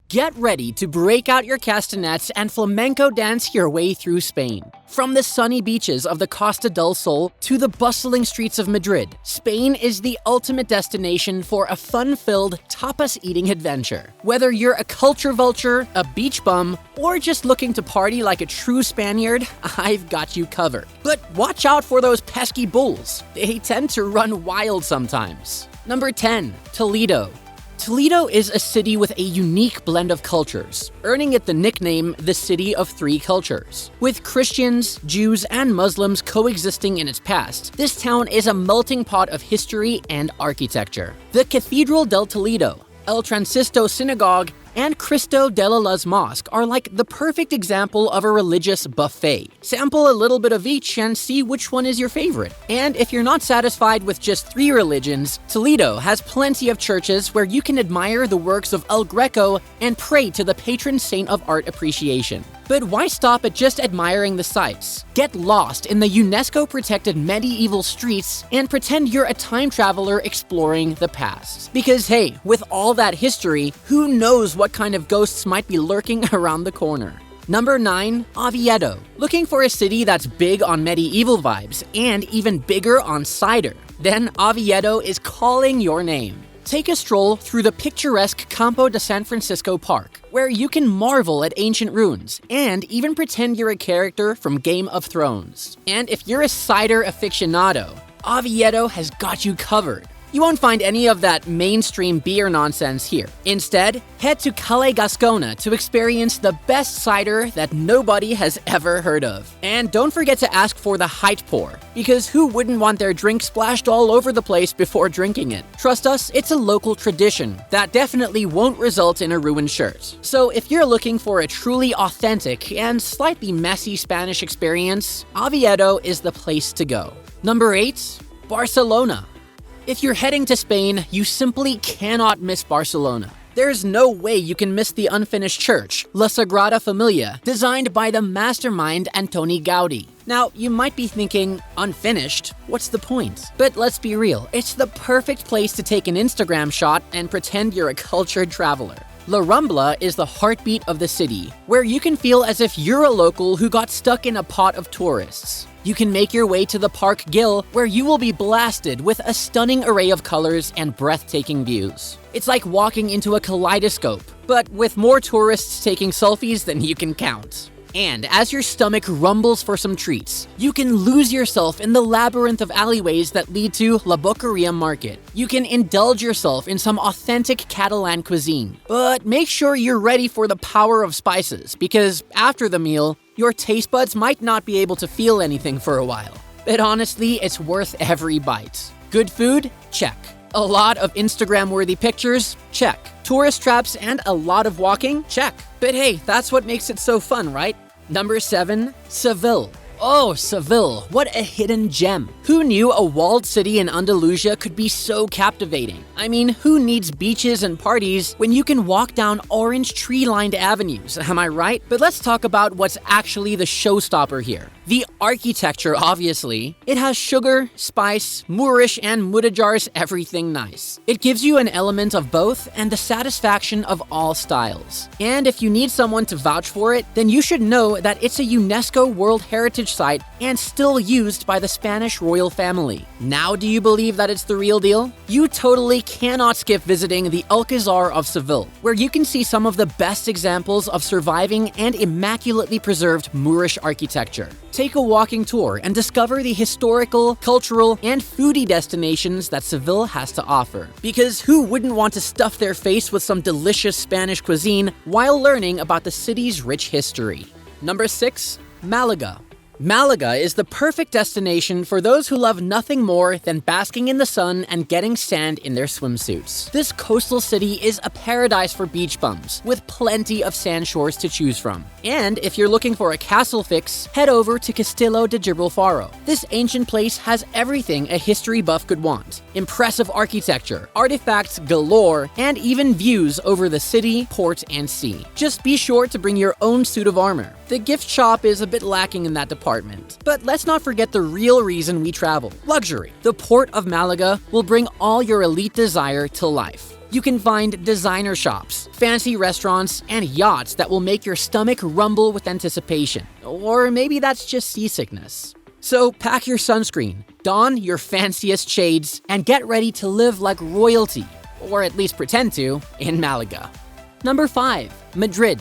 Get ready to break out your castanets and flamenco dance your way through Spain. From the sunny beaches of the Costa del Sol to the bustling streets of Madrid, Spain is the ultimate destination for a fun-filled tapas-eating adventure. Whether you're a culture vulture, a beach bum, or just looking to party like a true Spaniard, I've got you covered. But watch out for those pesky bulls. They tend to run wild sometimes. Number 10. Toledo. Toledo is a city with a unique blend of cultures, earning it the nickname the City of Three Cultures. With Christians, Jews, and Muslims coexisting in its past, this town is a melting pot of history and architecture. The Cathedral del Toledo, El Transisto Synagogue, and Cristo de la Luz Mosque are like the perfect example of a religious buffet. Sample a little bit of each and see which one is your favorite. And if you're not satisfied with just 3 religions, Toledo has plenty of churches where you can admire the works of El Greco and pray to the patron saint of art appreciation. But why stop at just admiring the sights? Get lost in the UNESCO-protected medieval streets and pretend you're a time traveler exploring the past. Because hey, with all that history, who knows what kind of ghosts might be lurking around the corner? Number 9. Oviedo. Looking for a city that's big on medieval vibes and even bigger on cider? Then Oviedo is calling your name. Take a stroll through the picturesque Campo de San Francisco Park, where you can marvel at ancient ruins and even pretend you're a character from Game of Thrones. And if you're a cider aficionado, Oviedo has got you covered. You won't find any of that mainstream beer nonsense here. Instead, head to Calais Gascona to experience the best cider that nobody has ever heard of. And don't forget to ask for the height pour, because who wouldn't want their drink splashed all over the place before drinking it? Trust us, it's a local tradition that definitely won't result in a ruined shirt. So if you're looking for a truly authentic and slightly messy Spanish experience, Oviedo is the place to go. Number 8. Barcelona. If you're heading to Spain, you simply cannot miss Barcelona. There's no way you can miss the unfinished church, La Sagrada Familia, designed by the mastermind Antoni Gaudí. Now, you might be thinking, unfinished? What's the point? But let's be real, it's the perfect place to take an Instagram shot and pretend you're a cultured traveler. La Rambla is the heartbeat of the city, where you can feel as if you're a local who got stuck in a pot of tourists. You can make your way to the Park Güell, where you will be blasted with a stunning array of colors and breathtaking views. It's like walking into a kaleidoscope, but with more tourists taking selfies than you can count. And as your stomach rumbles for some treats, you can lose yourself in the labyrinth of alleyways that lead to La Boqueria Market. You can indulge yourself in some authentic Catalan cuisine. But make sure you're ready for the power of spices, because after the meal, your taste buds might not be able to feel anything for a while. But honestly, it's worth every bite. Good food? Check. A lot of Instagram-worthy pictures? Check. Tourist traps and a lot of walking? Check. But hey, that's what makes it so fun, right? Number 7. Seville. Oh, Seville, what a hidden gem. Who knew a walled city in Andalusia could be so captivating? I mean, who needs beaches and parties when you can walk down orange tree-lined avenues, am I right? But let's talk about what's actually the showstopper here. The architecture, obviously. It has sugar, spice, Moorish, and Mudéjars, everything nice. It gives you an element of both and the satisfaction of all styles. And if you need someone to vouch for it, then you should know that it's a UNESCO World Heritage Site and still used by the Spanish royal family. Now do you believe that it's the real deal? You totally cannot skip visiting the Alcazar of Seville, where you can see some of the best examples of surviving and immaculately preserved Moorish architecture. Take a walking tour and discover the historical, cultural, and foodie destinations that Seville has to offer. Because who wouldn't want to stuff their face with some delicious Spanish cuisine while learning about the city's rich history? Number 6. Malaga. Malaga is the perfect destination for those who love nothing more than basking in the sun and getting sand in their swimsuits. This coastal city is a paradise for beach bums, with plenty of sand shores to choose from. And if you're looking for a castle fix, head over to Castillo de Gibralfaro. This ancient place has everything a history buff could want. Impressive architecture, artifacts galore, and even views over the city, port, and sea. Just be sure to bring your own suit of armor. The gift shop is a bit lacking in that department. But let's not forget the real reason we travel: luxury. The port of Malaga will bring all your elite desire to life. You can find designer shops, fancy restaurants, and yachts that will make your stomach rumble with anticipation. Or maybe that's just seasickness. So pack your sunscreen, don your fanciest shades, and get ready to live like royalty, or at least pretend to, in Malaga. Number 5. Madrid.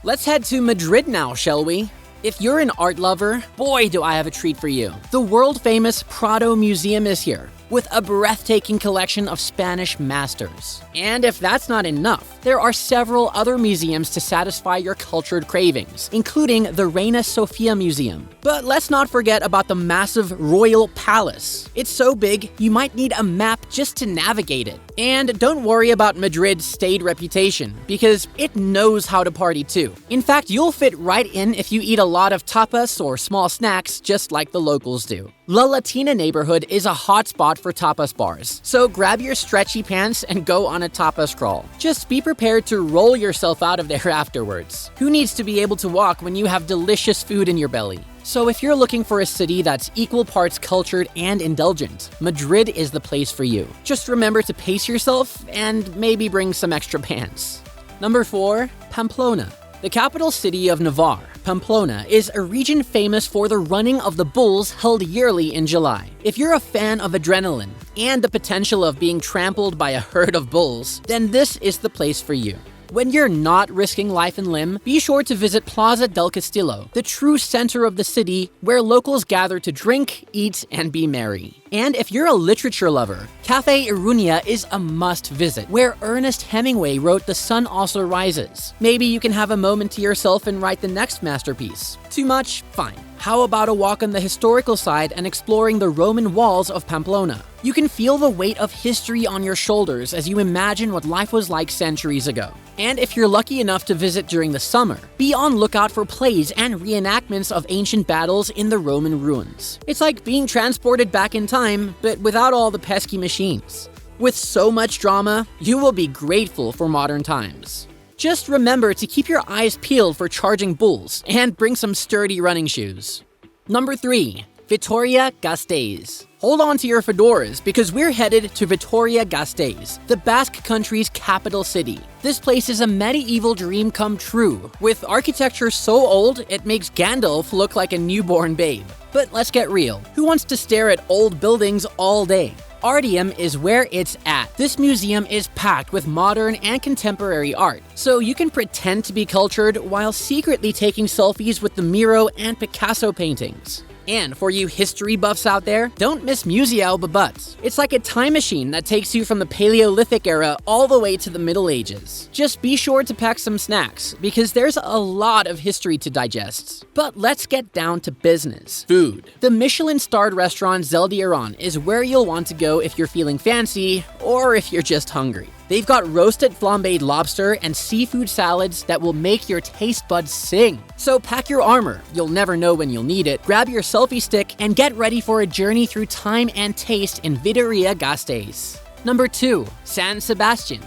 Let's head to Madrid now, shall we? If you're an art lover, boy do I have a treat for you. The world-famous Prado Museum is here, with a breathtaking collection of Spanish masters. And if that's not enough, there are several other museums to satisfy your cultured cravings, including the Reina Sofia Museum. But let's not forget about the massive Royal Palace. It's so big, you might need a map just to navigate it. And don't worry about Madrid's staid reputation, because it knows how to party too. In fact, you'll fit right in if you eat a lot of tapas or small snacks just like the locals do. La Latina neighborhood is a hotspot for tapas bars, so grab your stretchy pants and go on a tapas crawl. Just be prepared to roll yourself out of there afterwards. Who needs to be able to walk when you have delicious food in your belly? So if you're looking for a city that's equal parts cultured and indulgent, Madrid is the place for you. Just remember to pace yourself and maybe bring some extra pants. Number 4. Pamplona. The capital city of Navarre, Pamplona, is a region famous for the running of the bulls held yearly in July. If you're a fan of adrenaline and the potential of being trampled by a herd of bulls, then this is the place for you. When you're not risking life and limb, be sure to visit Plaza del Castillo, the true center of the city where locals gather to drink, eat, and be merry. And if you're a literature lover, Cafe Irunia is a must visit, where Ernest Hemingway wrote The Sun Also Rises. Maybe you can have a moment to yourself and write the next masterpiece. Too much? Fine. How about a walk on the historical side and exploring the Roman walls of Pamplona? You can feel the weight of history on your shoulders as you imagine what life was like centuries ago. And if you're lucky enough to visit during the summer, be on lookout for plays and reenactments of ancient battles in the Roman ruins. It's like being transported back in time, but without all the pesky machines. With so much drama, you will be grateful for modern times. Just remember to keep your eyes peeled for charging bulls and bring some sturdy running shoes. Number 3. Vitoria-Gasteiz. Hold on to your fedoras because we're headed to Vitoria-Gasteiz, the Basque country's capital city. This place is a medieval dream come true, with architecture so old it makes Gandalf look like a newborn babe. But let's get real, who wants to stare at old buildings all day? Artium is where it's at. This museum is packed with modern and contemporary art, so you can pretend to be cultured while secretly taking selfies with the Miro and Picasso paintings. And for you history buffs out there, don't miss Museo Babut. It's like a time machine that takes you from the Paleolithic era all the way to the Middle Ages. Just be sure to pack some snacks, because there's a lot of history to digest. But let's get down to business. Food. The Michelin-starred restaurant Zeldiaron is where you'll want to go if you're feeling fancy, or if you're just hungry. They've got roasted flambéed lobster and seafood salads that will make your taste buds sing. So pack your armor, you'll never know when you'll need it, grab your selfie stick, and get ready for a journey through time and taste in Vitoria-Gasteiz. Number 2. San Sebastian.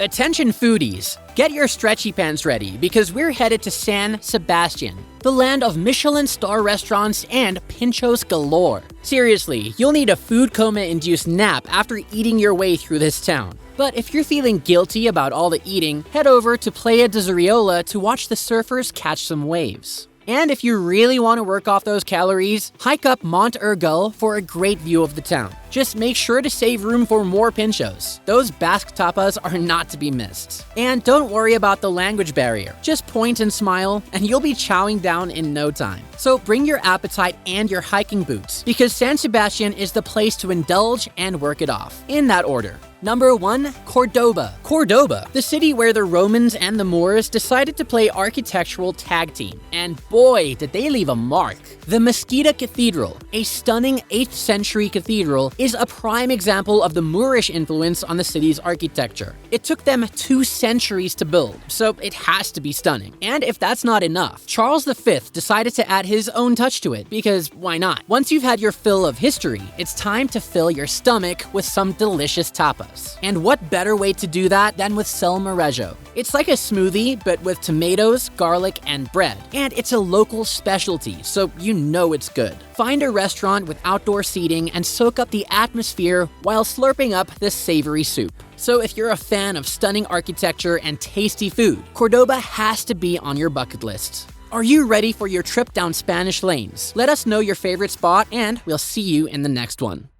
Attention foodies, get your stretchy pants ready because we're headed to San Sebastian, the land of Michelin star restaurants and pinchos galore. Seriously, you'll need a food coma-induced nap after eating your way through this town. But if you're feeling guilty about all the eating, head over to Playa de Zuriola to watch the surfers catch some waves. And if you really want to work off those calories, hike up Mont Urgell for a great view of the town. Just make sure to save room for more pinchos. Those Basque tapas are not to be missed. And don't worry about the language barrier. Just point and smile, and you'll be chowing down in no time. So bring your appetite and your hiking boots, because San Sebastian is the place to indulge and work it off. In that order. Number 1. Cordoba. Cordoba, the city where the Romans and the Moors decided to play architectural tag team. And boy, did they leave a mark. The Mesquita Cathedral, a stunning 8th century cathedral, is a prime example of the Moorish influence on the city's architecture. It took them 2 centuries to build, so it has to be stunning. And if that's not enough, Charles V decided to add his own touch to it, because why not? Once you've had your fill of history, it's time to fill your stomach with some delicious tapas. And what better way to do that than with salmorejo? It's like a smoothie, but with tomatoes, garlic, and bread. And it's a local specialty, so you know it's good. Find a restaurant with outdoor seating and soak up the atmosphere while slurping up this savory soup. So if you're a fan of stunning architecture and tasty food, Cordoba has to be on your bucket list. Are you ready for your trip down Spanish lanes? Let us know your favorite spot and we'll see you in the next one.